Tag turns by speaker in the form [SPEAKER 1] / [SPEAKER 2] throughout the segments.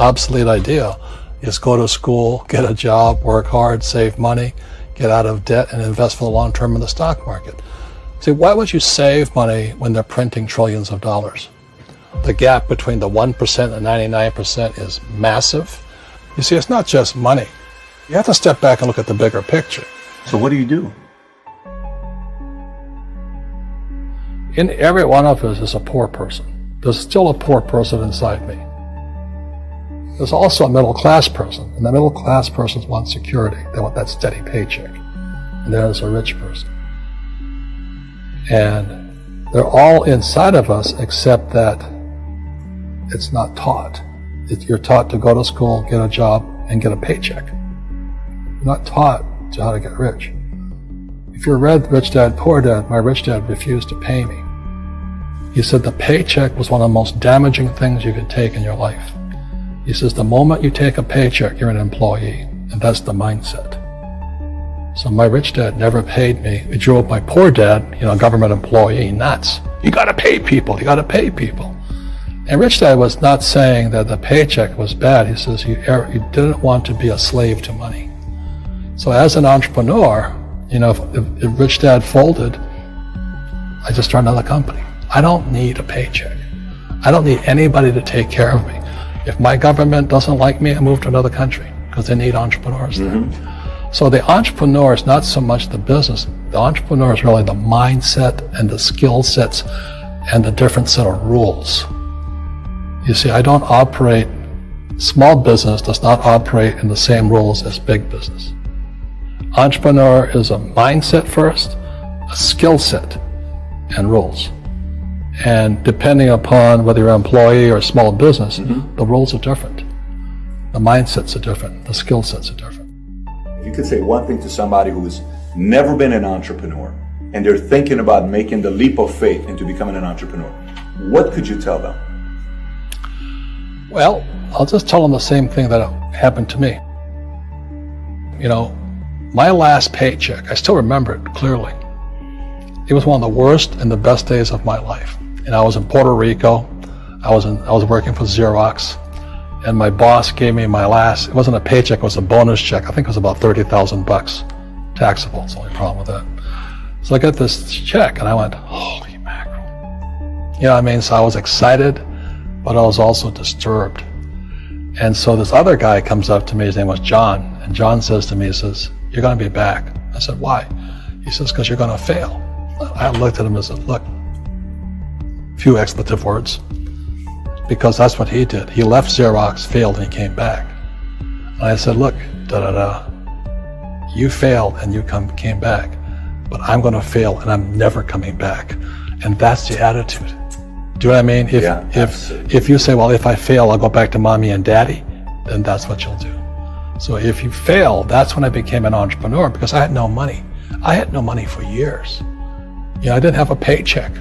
[SPEAKER 1] obsolete idea is go to school, get a job, work hard, save money, get out of debt, and invest for the long term in the stock market. See, why would you save money when they're printing trillions of dollars? The gap between the 1% and 99% is massive. You see, it's not just money. You have to step back and look at the bigger picture.
[SPEAKER 2] So what do you do?
[SPEAKER 1] In every one of us is a poor person. There's still a poor person inside me. There's also a middle class person, and the middle class persons want security. They want that steady paycheck. And there's a rich person. And they're all inside of us, except that it's not taught. You're taught to go to school, get a job, and get a paycheck. You're not taught to how to get rich. If you read Rich Dad, Poor Dad, my rich dad refused to pay me. He said the paycheck was one of the most damaging things you could take in your life. He says the moment you take a paycheck, you're an employee, and that's the mindset. So my rich dad never paid me. He drove my poor dad, government employee, nuts. You gotta pay people, you gotta pay people. And Rich Dad was not saying that the paycheck was bad. He says you didn't want to be a slave to money. So as an entrepreneur, if Rich Dad folded, I just started another company. I don't need a paycheck. I don't need anybody to take care of me. If my government doesn't like me, I move to another country because they need entrepreneurs there. So the entrepreneur is not so much the business. The entrepreneur is really the mindset and the skill sets and the different set of rules. You see, small business does not operate in the same rules as big business. Entrepreneur is a mindset first, a skill set, and rules. And depending upon whether you're an employee or a small business, the rules are different. The mindsets are different. The skill sets are different.
[SPEAKER 2] If you could say one thing to somebody who's never been an entrepreneur and they're thinking about making the leap of faith into becoming an entrepreneur, what could you tell them?
[SPEAKER 1] Well, I'll just tell them the same thing that happened to me. My last paycheck, I still remember it clearly. It was one of the worst and the best days of my life. And I was in Puerto Rico. I was working for Xerox, and my boss gave me it wasn't a paycheck, it was a bonus check. I think it was about $30,000 taxable. It's the only problem with that. So I got this check and I went, holy mackerel. So I was excited, but I was also disturbed. And so this other guy comes up to me, his name was John, and John says to me, he says, you're gonna be back. I said, why? He says, because you're gonna fail. I looked at him and said, look, few expletive words, because that's what he did. He left Xerox, failed, and he came back. And I said, look, you failed and you came back, but I'm going to fail and I'm never coming back. And that's the attitude. Do you know what I mean? If you say, well, if I fail, I'll go back to mommy and daddy, then that's what you'll do. So if you fail, that's when I became an entrepreneur, because I had no money. I had no money for years. I didn't have a paycheck.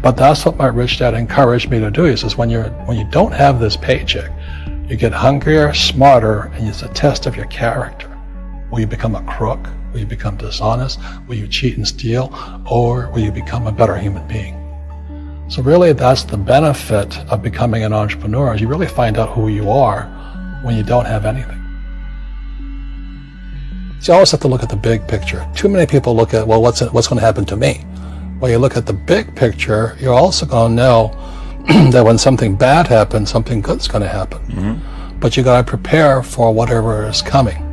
[SPEAKER 1] But that's what my rich dad encouraged me to do. He says, when you don't have this paycheck, you get hungrier, smarter, and it's a test of your character. Will you become a crook? Will you become dishonest? Will you cheat and steal? Or will you become a better human being? So really, that's the benefit of becoming an entrepreneur, is you really find out who you are when you don't have anything. So you always have to look at the big picture. Too many people look at, well, what's going to happen to me? Well, you look at the big picture, you're also going to know that when something bad happens, something good's going to happen. But you got to prepare for whatever is coming.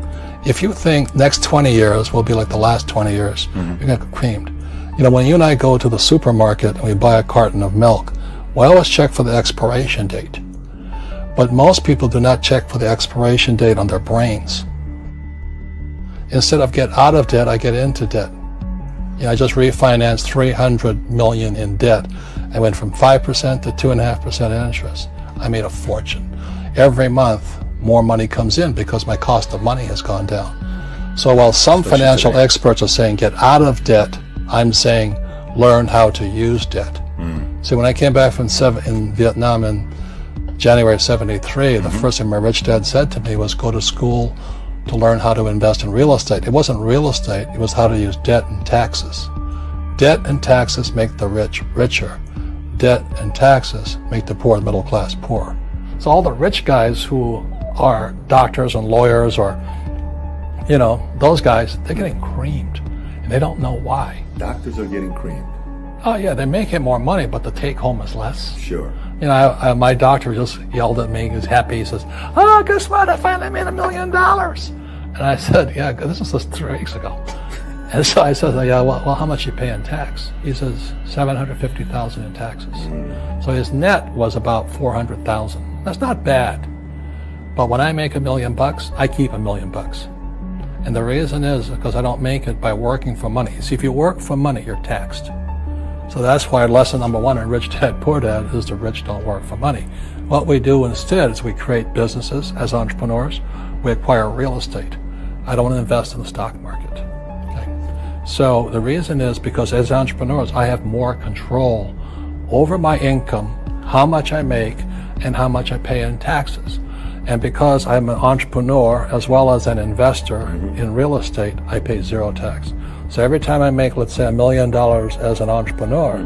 [SPEAKER 1] If you think next 20 years will be like the last 20 years, you're going to get creamed. When you and I go to the supermarket and we buy a carton of milk, we always check for the expiration date. But most people do not check for the expiration date on their brains. Instead of get out of debt, I get into debt. I just refinanced $300 million in debt. I went from 5% to 2.5% interest. I made a fortune. Every month, more money comes in because my cost of money has gone down. So while some financial experts are saying get out of debt, I'm saying learn how to use debt. So when I came back from in Vietnam in January of '73, the first thing my rich dad said to me was go to school to learn how to invest in real estate. It wasn't real estate, it was how to use debt and taxes. Debt and taxes make the rich richer. Debt and taxes make the poor, middle class, poor. So all the rich guys who are doctors and lawyers or, those guys, they're getting creamed and they don't know why.
[SPEAKER 2] Doctors are getting creamed.
[SPEAKER 1] Oh yeah, they make it more money, but the take home is less.
[SPEAKER 2] Sure.
[SPEAKER 1] My doctor just yelled at me. He was happy. He says, "Oh, guess what? I finally made $1 million." And I said, "Yeah, this was just 3 weeks ago." And so I said, "Yeah, well, how much you pay in tax?" He says, $750,000 in taxes. So his net was about $400,000. That's not bad. But when I make $1 million, I keep $1 million. And the reason is because I don't make it by working for money. See, if you work for money, you're taxed. So that's why lesson number 1 in Rich Dad, Poor Dad is the rich don't work for money. What we do instead is we create businesses as entrepreneurs. We acquire real estate. I don't invest in the stock market. Okay? So the reason is because as entrepreneurs, I have more control over my income, how much I make, and how much I pay in taxes. And because I'm an entrepreneur as well as an investor in real estate, I pay 0 tax. So every time I make, let's say, $1 million as an entrepreneur,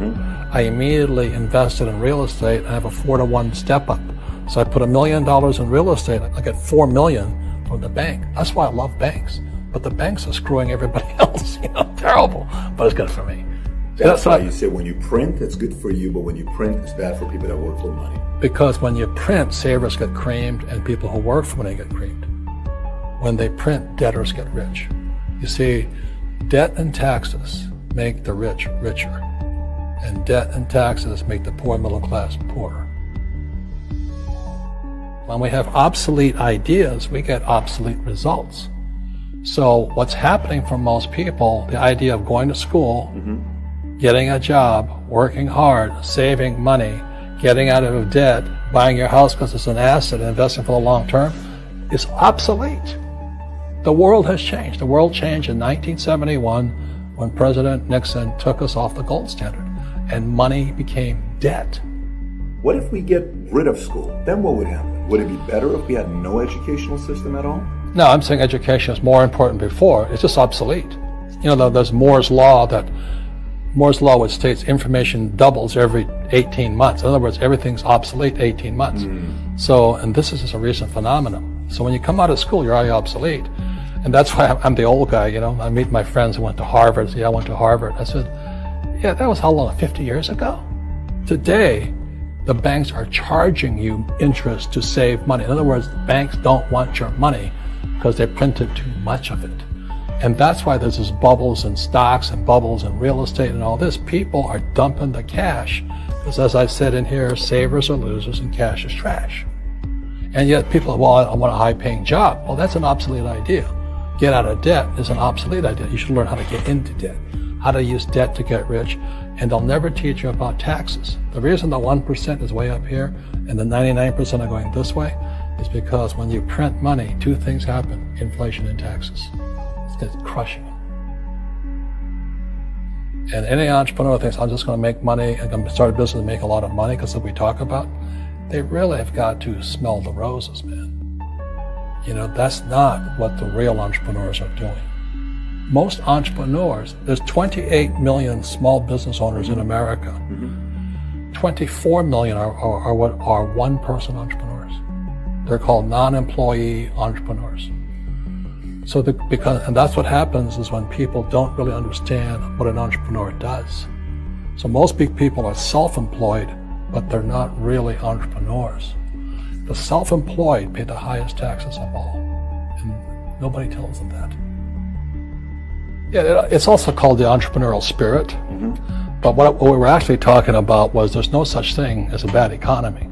[SPEAKER 1] I immediately invested in real estate and I have a 4-to-1 step up. So I put $1 million in real estate, I get $4 million from the bank. That's why I love banks. But the banks are screwing everybody else, terrible. But it's good for me.
[SPEAKER 2] That's why you say when you print, it's good for you, but when you print, it's bad for people that work for money.
[SPEAKER 1] Because when you print, savers get creamed and people who work for money get creamed. When they print, debtors get rich. You see, debt and taxes make the rich richer, and debt and taxes make the poor middle class poorer. When we have obsolete ideas, we get obsolete results. So what's happening for most people, the idea of going to school, getting a job, working hard, saving money, getting out of debt, buying your house because it's an asset, investing for the long term, is obsolete. The world has changed. The world changed in 1971 when President Nixon took us off the gold standard and money became debt.
[SPEAKER 2] What if we get rid of school? Then what would happen? Would it be better if we had no educational system at all?
[SPEAKER 1] No, I'm saying education is more important before. It's just obsolete. There's Moore's Law which states information doubles every 18 months. In other words, everything's obsolete 18 months. So, and this is just a recent phenomenon. So when you come out of school, you're already obsolete. And that's why I'm the old guy, I meet my friends who went to Harvard. I went to Harvard. I said, yeah, that was how long, 50 years ago? Today, the banks are charging you interest to save money. In other words, banks don't want your money because they printed too much of it. And that's why there's this bubbles in stocks and bubbles in real estate and all this. People are dumping the cash because, as I said in here, savers are losers and cash is trash. And yet people, I want a high-paying job. Well, that's an obsolete idea. Get out of debt is an obsolete idea. You should learn how to get into debt, how to use debt to get rich, and they'll never teach you about taxes. The reason the 1% is way up here and the 99% are going this way is because when you print money, 2 things happen: inflation and taxes. It's crushing them. And any entrepreneur thinks, I'm just going to make money and I'm going to start a business and make a lot of money because of what we talk about. They really have got to smell the roses, man. That's not what the real entrepreneurs are doing. Most entrepreneurs, there's 28 million small business owners in America. 24 million are what are one-person entrepreneurs. They're called non-employee entrepreneurs. So and that's what happens is when people don't really understand what an entrepreneur does. So most big people are self-employed, but they're not really entrepreneurs. The self-employed pay the highest taxes of all, and nobody tells them that. Yeah, it's also called the entrepreneurial spirit, but what we were actually talking about was there's no such thing as a bad economy.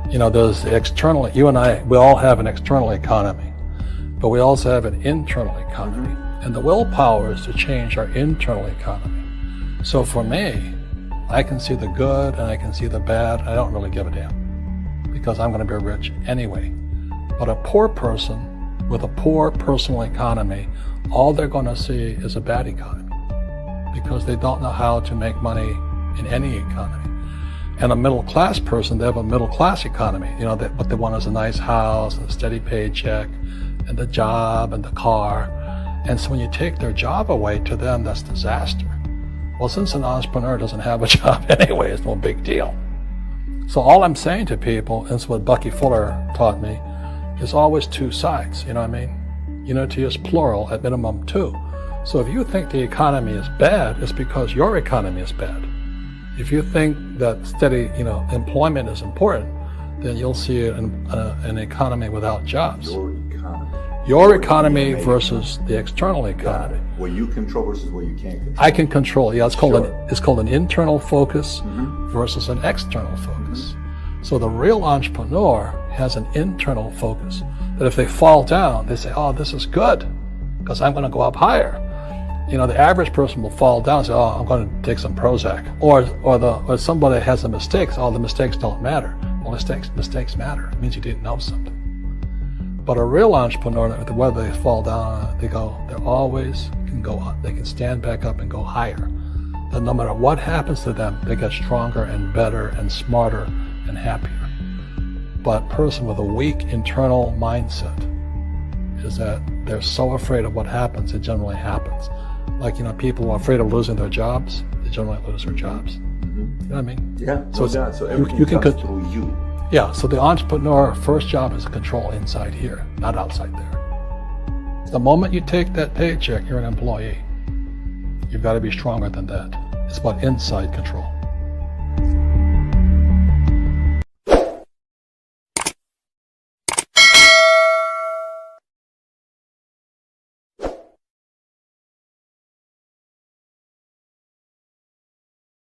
[SPEAKER 1] There's external, you and I, we all have an external economy, but we also have an internal economy, and the willpower is to change our internal economy. So for me, I can see the good and I can see the bad. I don't really give a damn because I'm going to be rich anyway. But a poor person with a poor personal economy, all they're going to see is a bad economy because they don't know how to make money in any economy. And a middle class person, they have a middle class economy. What they want is a nice house and a steady paycheck and the job and the car. And so when you take their job away, to them, that's disaster. Well, since an entrepreneur doesn't have a job anyway, it's no big deal. So all I'm saying to people, and it's what Bucky Fuller taught me, is always two sides, you know what I mean? You know, to use plural, at minimum two. So if you think the economy is bad, it's because your economy is bad. If you think that steady, employment is important, then you'll see an economy without jobs. Your economy versus the external economy.
[SPEAKER 2] What you control versus what you can't control.
[SPEAKER 1] I can control. Yeah, it's called an internal focus versus an external focus. So the real entrepreneur has an internal focus. That if they fall down, they say, "Oh, this is good, because I'm going to go up higher." The average person will fall down and say, "Oh, I'm going to take some Prozac," or somebody has a mistake. So, "Oh, the mistakes don't matter." Well, mistakes matter. It means you didn't know something. But a real entrepreneur, whether they fall down, they always can go up. They can stand back up and go higher. And no matter what happens to them, they get stronger and better and smarter and happier. But a person with a weak internal mindset is that they're so afraid of what happens, it generally happens. Like, people who are afraid of losing their jobs, they generally lose their jobs. You know what I mean?
[SPEAKER 2] Yeah. So everything
[SPEAKER 1] you can
[SPEAKER 2] comes through you.
[SPEAKER 1] Yeah, so the entrepreneur first job is to control inside here, not outside there. The moment you take that paycheck, you're an employee. You've got to be stronger than that. It's about inside control.